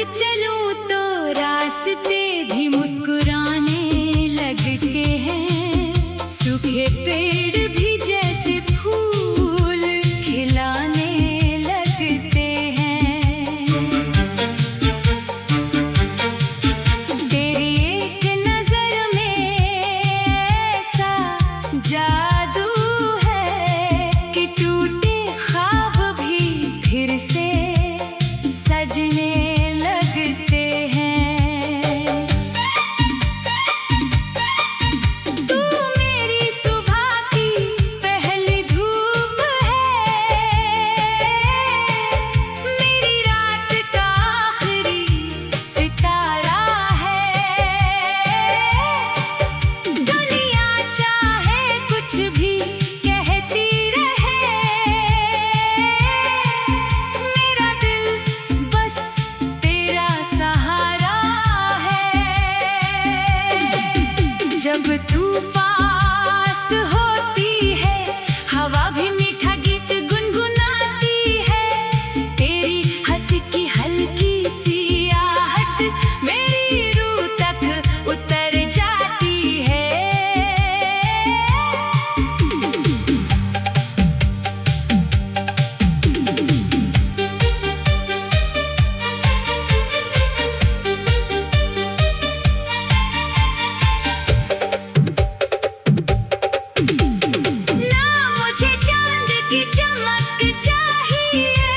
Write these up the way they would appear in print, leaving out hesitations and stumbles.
चलूं तो रास्ते भी मुस्कुराने लगते हैं। सूखे पेड़ भी जैसे फूल खिलाने लगते हैं। तेरी एक नजर में ऐसा जादू है कि टूटे ख्वाब भी फिर से सजने लगते हैं। तू मेरी सुबह की पहली धूप है, मेरी रात का आखिरी सितारा है। दुनिया चाहे कुछ भी कहती रहे, मेरा दिल बस तेरा सहारा है। जब तू पास होती है, हवा भी मीठा गीत गुनगुनाती है। तेरी हंसी की हल्की सी आहट मेरी रूह तक उतर जाती है। ना मुझे चांद की चमक चाहिए,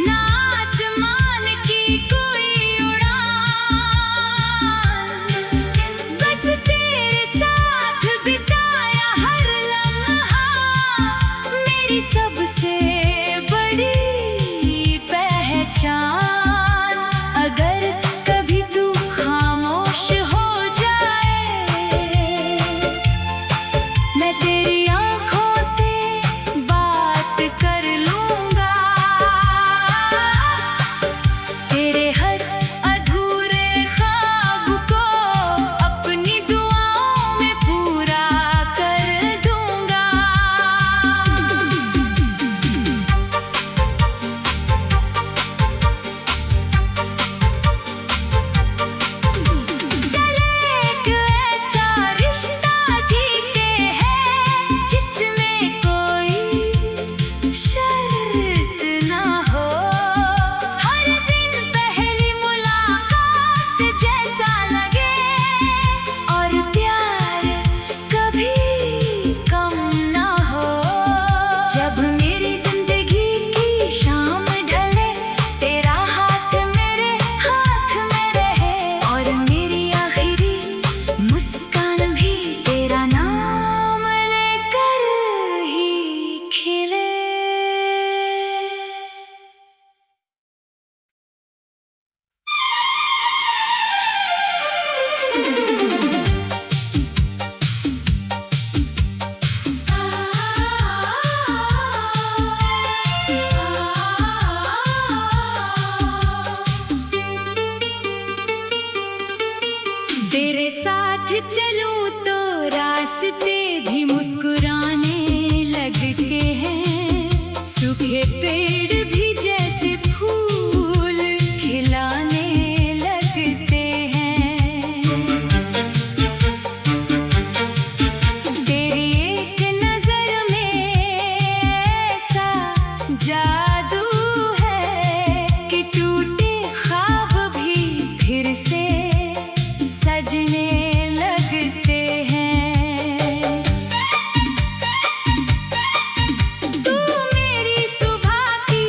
ना आसमान की कोई उड़ान। बस तेरे साथ बिताया हर लम्हा मेरी सबसे बड़ी पहचान। अगर कभी तू खामोश हो जाए, मैं तेरी आँखों से बात कर लूँगा। तेरे हर अधूरे ख्वाब को अपनी दुआओं में पूरा कर दूँगा। चले एक ऐसा रिश्ता जीते हैं, जिसमें कोई शर्त ना हो। हर दिन पहली मुलाकात जैसा लगे, और प्यार कभी कम ना हो। जब मेरी जिंदगी की शाम ढले, तेरा हाथ मेरे हाथ में रहे, और मेरी आखिरी मुस्कान भी तेरा नाम लेकर ही खिले। तेरे साथ चलूं तो रास्ते भी मुस्कुराने लगते हैं। सूखे पेड़ भी जैसे फूल खिलाने लगते हैं। तेरी एक नजर में ऐसा जादू है कि टूटे ख्वाब भी फिर से सजने लगते हैं। तू मेरी सुबह की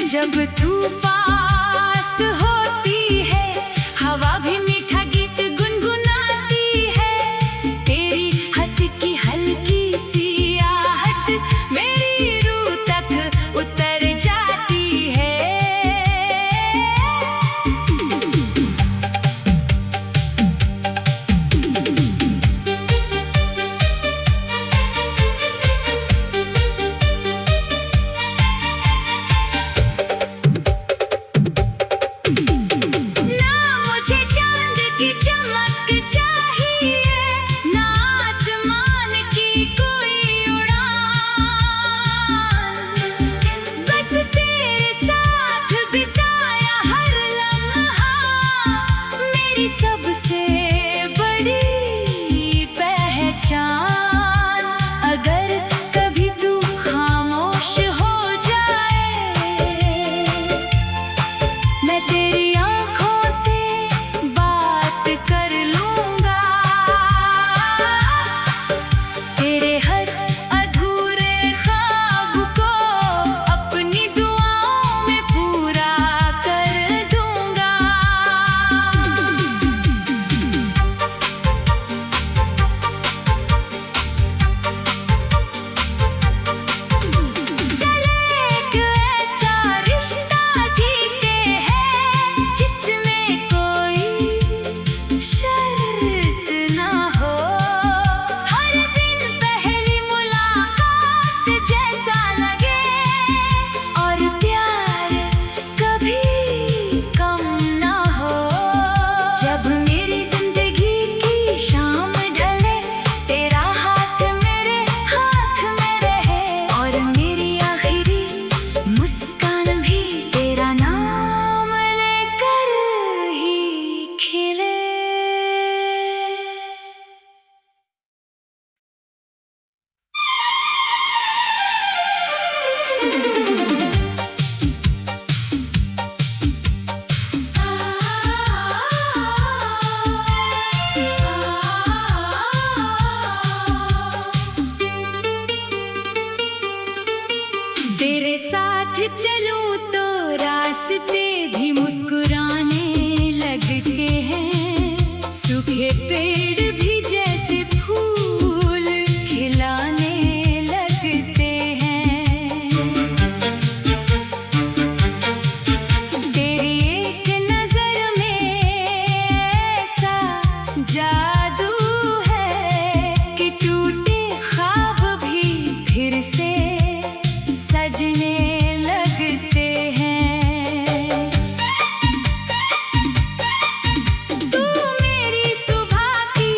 जब तू पास होती है हवा भी मीठा गीत गुनगुनाती है। तेरी हंसी की हल्की सी आहट मेरी रूह तक उतर जाती है। सबसे बड़ी पहचान अगर कभी तू खामोश हो जाए, मैं तेरी आंखों से बात कर लूंगा। तेरे हर अधूरे ख्वाब को अपनी दुआओं में पूरा कर दूंगा। तेरे साथ चलूं तो रास्ते भी मुस्कुराने लगते हैं। सूखे पेड़ भी जैसे फूल खिलाने लगते हैं। तेरी एक नजर में ऐसा जादू है कि टूटे ख्वाब भी फिर से सजने लगते हैं। तू मेरी सुबह की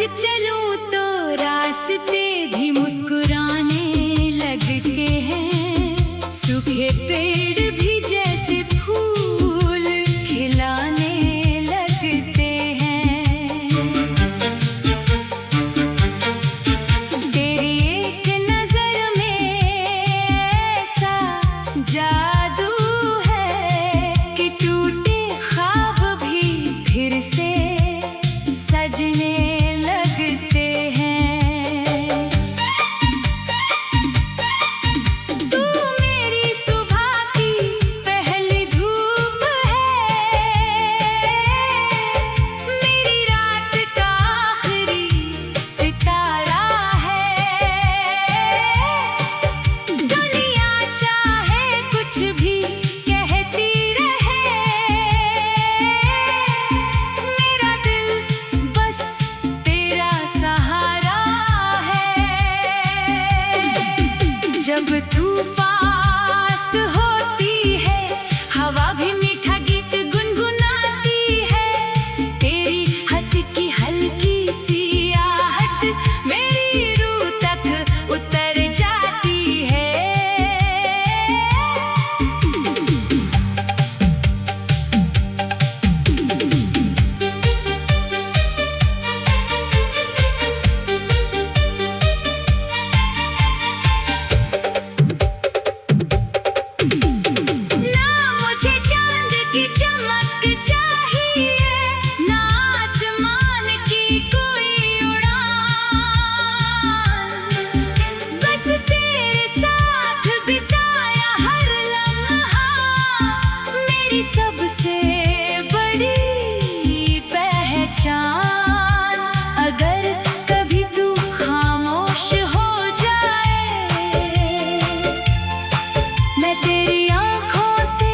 चलूं तो रास्ते भी मुस्कुराने लगते हैं। सूखे पेड़ भी जैसे फूल खिलाने लगते हैं। तेरी एक नजर में ऐसा जादू है कि टूटे ख्वाब भी फिर से सजने लगते हैं। तू मेरी सुबह की पहली धूप है, मेरी रात का आखिरी सितारा है। दुनिया चाहे कुछ भी कहती रहे, मेरा दिल बस तेरा सहारा है। जब तू पास होती है, हवा भी मीठा गीत गुनगुनाती है। तेरी हंसी की हल्की सी आहट मेरी रूह तक उतर जाती है। ना मुझे चांद की चमक चाहिए, ना आसमान की कोई उड़ान। बस तेरे साथ बिताया हर लम्हा मेरी सबसे बड़ी पहचान। अगर कभी तू खामोश हो जाए, मैं तेरी आँखों से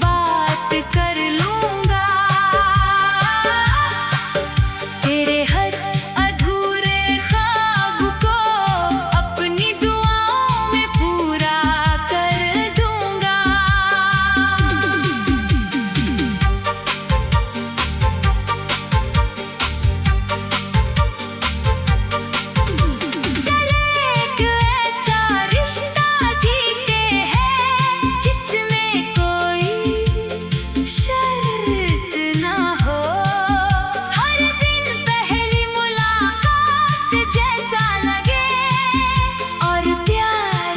बात कर लूँगा। तेरे हर अधूरे ख्वाब को अपनी दुआओं में पूरा कर दूँगा। चले एक ऐसा रिश्ता जीते हैं, जिसमें कोई शर्त ना हो। हर दिन पहली मुलाकात जैसा लगे, और प्यार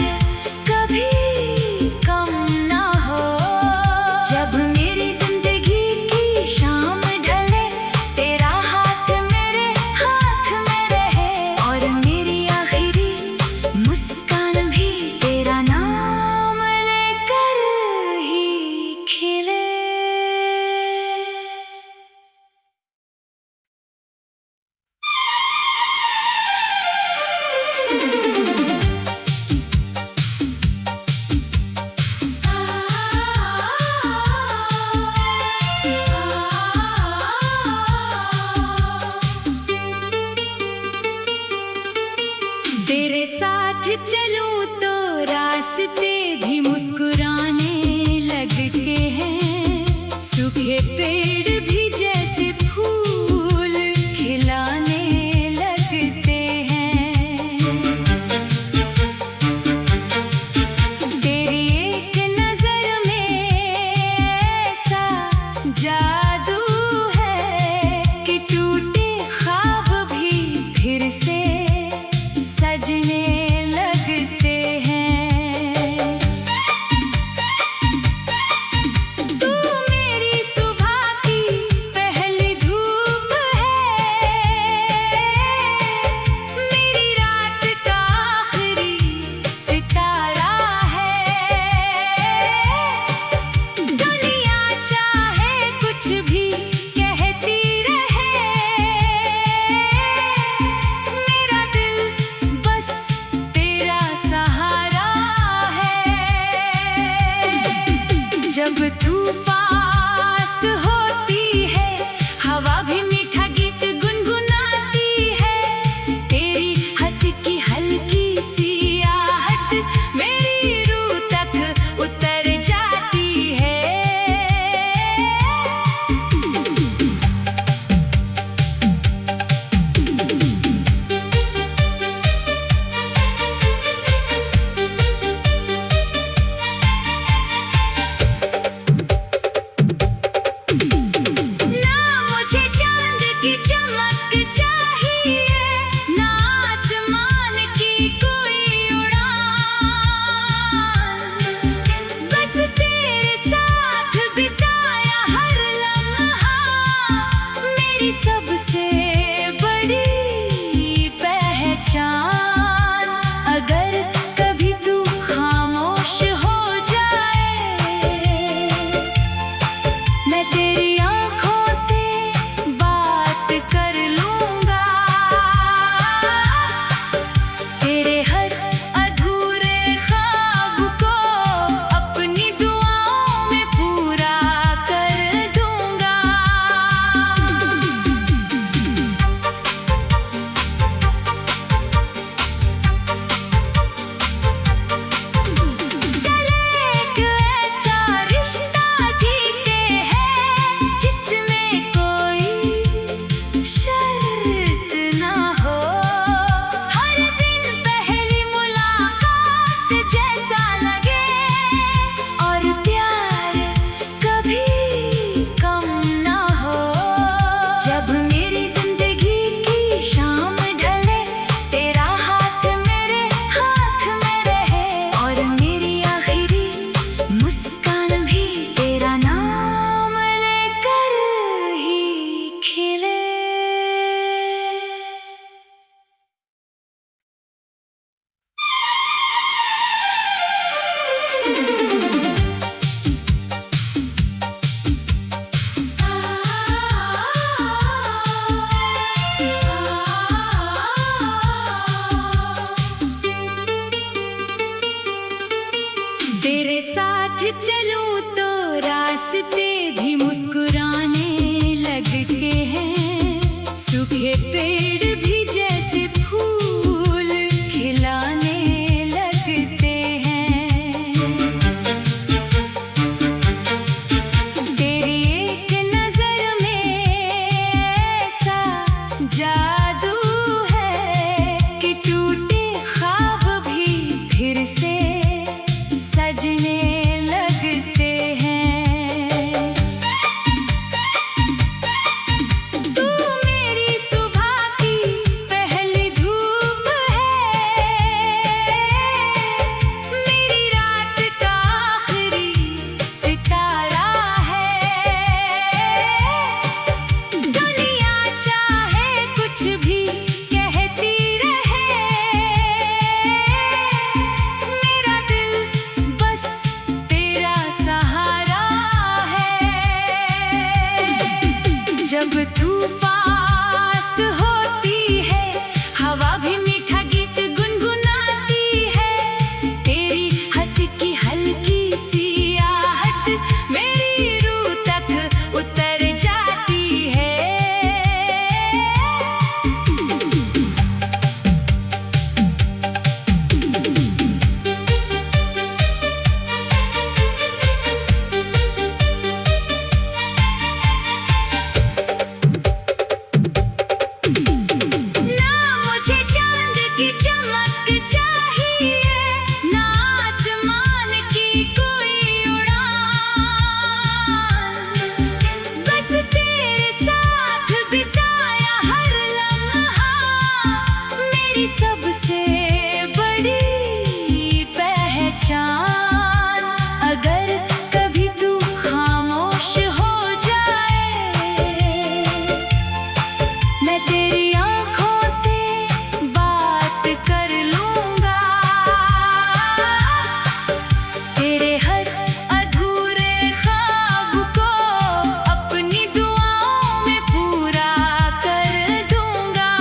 कभी कम ना हो। जब मेरी जिंदगी की शाम ढले, तेरा हाथ मेरे हाथ में रहे, और मेरी आखिरी मुस्कान भी तेरा नाम लेकर ही खिले। तेरे साथ चलूं तो रास्ते भी मुस्कुराने लगते हैं। सूखे पेड़ भी जैसे फूल खिलाने लगते हैं। तेरी एक नजर में ऐसा जादू है कि टूटे ख्वाब भी फिर से सजने लगते हैं। तू मेरी सुबह की पहली धूप है, मेरी रात का आखिरी सितारा है। दुनिया चाहे कुछ जब तू पास होती है हवा भी मीठा गीत गुनगुनाती है। तेरी हंसी की हल्की सी आहट मेरी रूह तक उतर जाती है। सबसे बड़ी पहचान, अगर कभी तू खामोश हो जाए, मैं तेरी आंखों से बात कर लूंगा। तेरे हर अधूरे ख्वाब को अपनी दुआओं में पूरा कर दूंगा।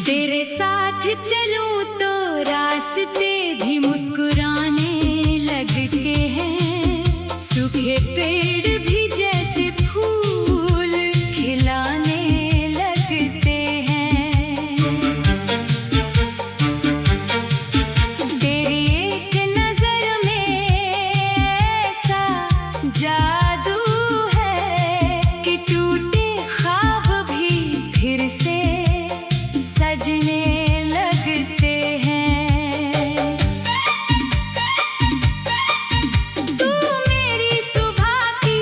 तेरे साथ चलूं तो रास्ते भी मुस्कुराने लगते हैं। सूखे पेड़ भी जैसे फूल खिलाने लगते हैं। तेरी एक नजर में ऐसा जादू है कि टूटे ख्वाब भी फिर से सजने लगते हैं। तू मेरी सुबह की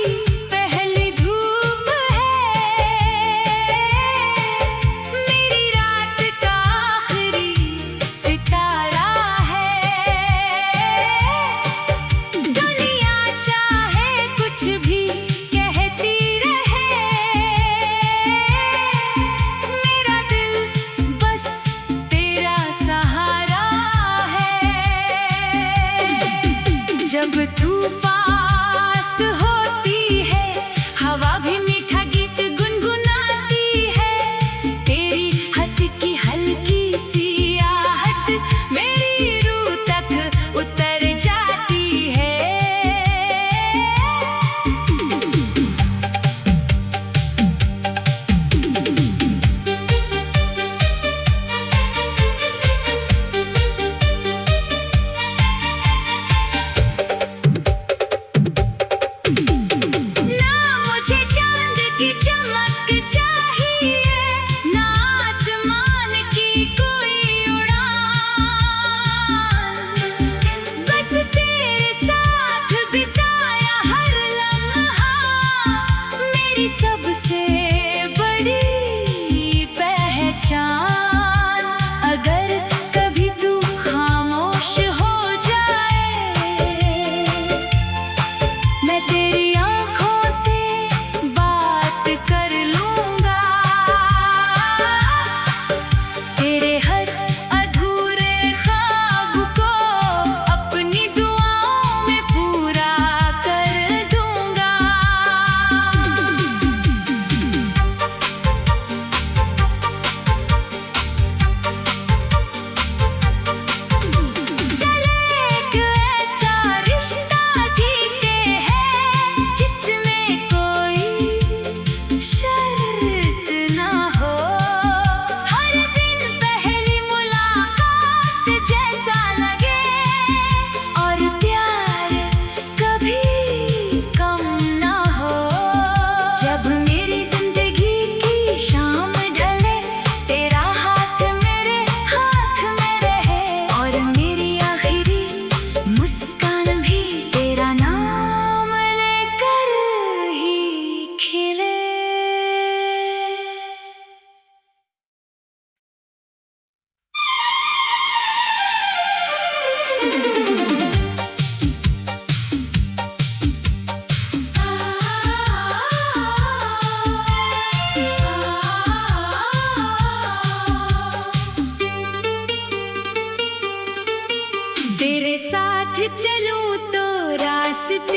चलूं तो रास्ते